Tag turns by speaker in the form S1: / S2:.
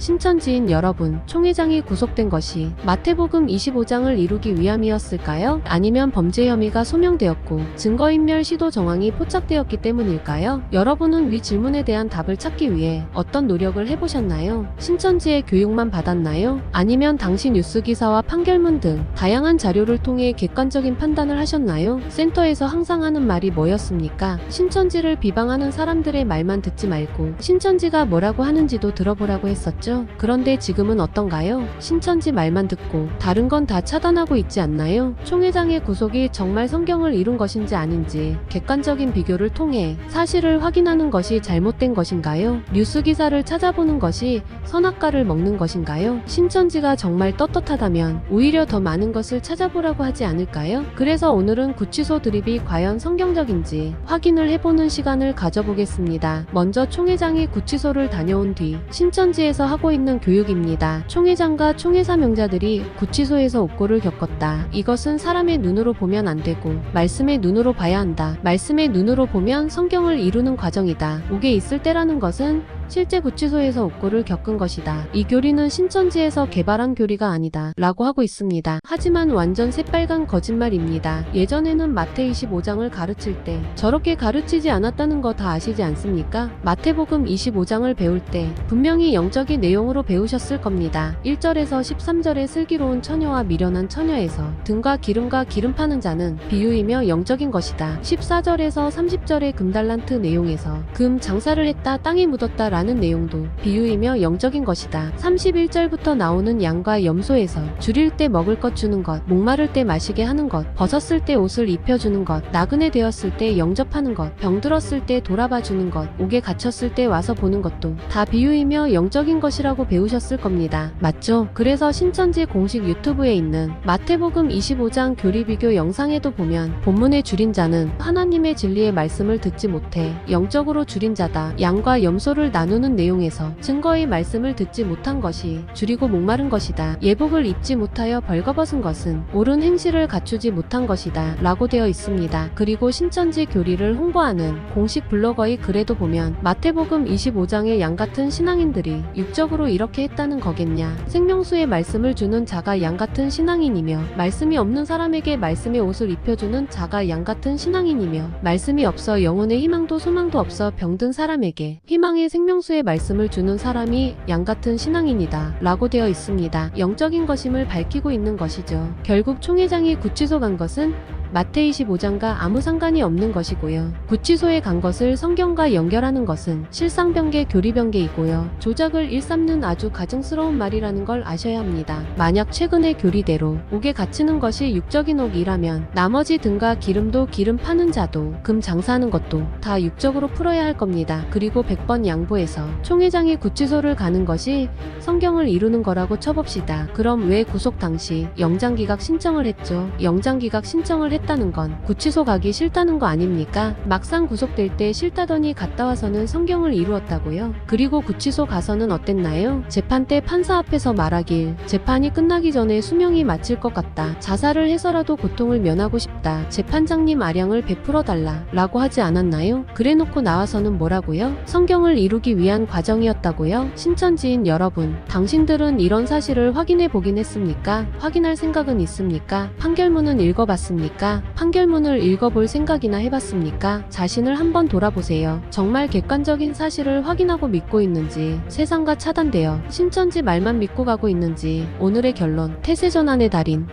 S1: 신천지인 여러분, 총회장이 구속된 것이 마태복음 25장을 이루기 위함이었을까요? 아니면 범죄 혐의가 소명되었고 증거인멸 시도 정황이 포착되었기 때문일까요? 여러분은 위 질문에 대한 답을 찾기 위해 어떤 노력을 해보셨나요? 신천지의 교육만 받았나요? 아니면 당시 뉴스 기사와 판결문 등 다양한 자료를 통해 객관적인 판단을 하셨나요? 센터에서 항상 하는 말이 뭐였습니까? 신천지를 비방하는 사람들의 말만 듣지 말고 신천지가 뭐라고 하는지도 들어보라고 했었죠. 그런데 지금은 어떤가요? 신천지 말만 듣고 다른 건 다 차단하고 있지 않나요? 총회장의 구속이 정말 성경을 이룬 것인지 아닌지 객관적인 비교를 통해 사실을 확인하는 것이 잘못된 것인가요? 뉴스 기사를 찾아보는 것이 선악과를 먹는 것인가요? 신천지가 정말 떳떳하다면 오히려 더 많은 것을 찾아보라고 하지 않을까요? 그래서 오늘은 구치소 드립이 과연 성경적인지 확인을 해보는 시간을 가져보겠습니다. 먼저 총회장이 구치소를 다녀온 뒤 신천지에서 하고 있는 교육입니다. 총회장과 총회사 명자들이 구치소에서 옥고를 겪었다. 이것은 사람의 눈으로 보면 안 되고 말씀의 눈으로 봐야 한다. 말씀의 눈으로 보면 성경을 이루는 과정이다. 옥에 있을 때라는 것은 실제 구치소에서 옥고를 겪은 것이다. 이 교리는 신천지에서 개발한 교리가 아니다 라고 하고 있습니다. 하지만 완전 새빨간 거짓말입니다. 예전에는 마태 25장을 가르칠 때 저렇게 가르치지 않았다는 거 다 아시지 않습니까? 마태복음 25장을 배울 때 분명히 영적인 내용으로 배우셨을 겁니다. 1절에서 13절의 슬기로운 처녀와 미련한 처녀에서 등과 기름 파는 자는 비유이며 영적인 것이다. 14절에서 30절의 금달란트 내용에서 금 장사를 했다 땅에 묻었다 라는 내용도 비유이며 영적인 것이다. 31절부터 나오는 양과 염소에서 줄일 때 먹을 것 주는 것, 목마를 때 마시게 하는 것, 벗었을 때 옷을 입혀주는 것, 나그네 되었을 때 영접하는 것, 병들었을 때 돌아봐 주는 것, 옥에 갇혔을 때 와서 보는 것도 다 비유이며 영적인 것이라고 배우셨을 겁니다. 맞죠? 그래서 신천지 공식 유튜브에 있는 마태복음 25장 교리 비교 영상에도 보면 본문에 줄인 자는 하나님의 진리의 말씀을 듣지 못해 영적으로 줄인 자다. 양과 염소를 나누는 내용에서 증거의 말씀을 듣지 못한 것이 줄이고 목마른 것이다. 예복을 입지 못하여 벌거벗은 것은 옳은 행실을 갖추지 못한 것이다 라고 되어 있습니다. 그리고 신천지 교리를 홍보하는 공식 블로거의 글에도 보면 마태복음 25장의 양같은 신앙인들이 육적으로 이렇게 했다는 거겠냐. 생명수의 말씀을 주는 자가 양같은 신앙인이며 말씀이 없는 사람에게 말씀의 옷을 입혀주는 자가 양같은 신앙인이며 말씀이 없어 영혼의 희망도 소망도 없어 병든 사람에게 희망의 생명수의 말씀을 주는 사람이 양같은 신앙인이다 라고 되어 있습니다. 영적인 것임을 밝히고 있는 것이죠. 결국 총회장이 구치소 간 것은 마태 25장과 아무 상관이 없는 것이고요. 구치소에 간 것을 성경과 연결하는 것은 실상변개 교리변개이고요. 조작을 일삼는 아주 가증스러운 말이라는 걸 아셔야 합니다. 만약 최근의 교리대로 옥에 갇히는 것이 육적인 옥이라면 나머지 등과 기름도 기름 파는 자도 금 장사하는 것도 다 육적으로 풀어야 할 겁니다. 그리고 100번 양보해서 총회장이 구치소를 가는 것이 성경을 이루는 거라고 쳐봅시다. 그럼 왜 구속 당시 영장기각 신청을 했죠? 영장기각 신청을 했다는 건 구치소 가기 싫다는 거 아닙니까? 막상 구속될 때 싫다더니 갔다 와서는 성경을 이루었다고요? 그리고 구치소 가서는 어땠나요? 재판 때 판사 앞에서 말하길 재판이 끝나기 전에 수명이 마칠 것 같다. 자살을 해서라도 고통을 면하고 싶다. 재판장님 아량을 베풀어 달라 라고 하지 않았나요? 그래놓고 나와서는 뭐라고요? 성경을 이루기 위한 과정이었다고요? 신천지인 여러분, 당신들은 이런 사실을 확인해 보긴 했습니까? 확인할 생각은 있습니까? 판결문은 읽어봤습니까? 판결문을 읽어볼 생각이나 해봤습니까? 자신을 한번 돌아보세요. 정말 객관적인 사실을 확인하고 믿고 있는지, 세상과 차단되어 신천지 말만 믿고 가고 있는지. 오늘의 결론, 태세전환의 달인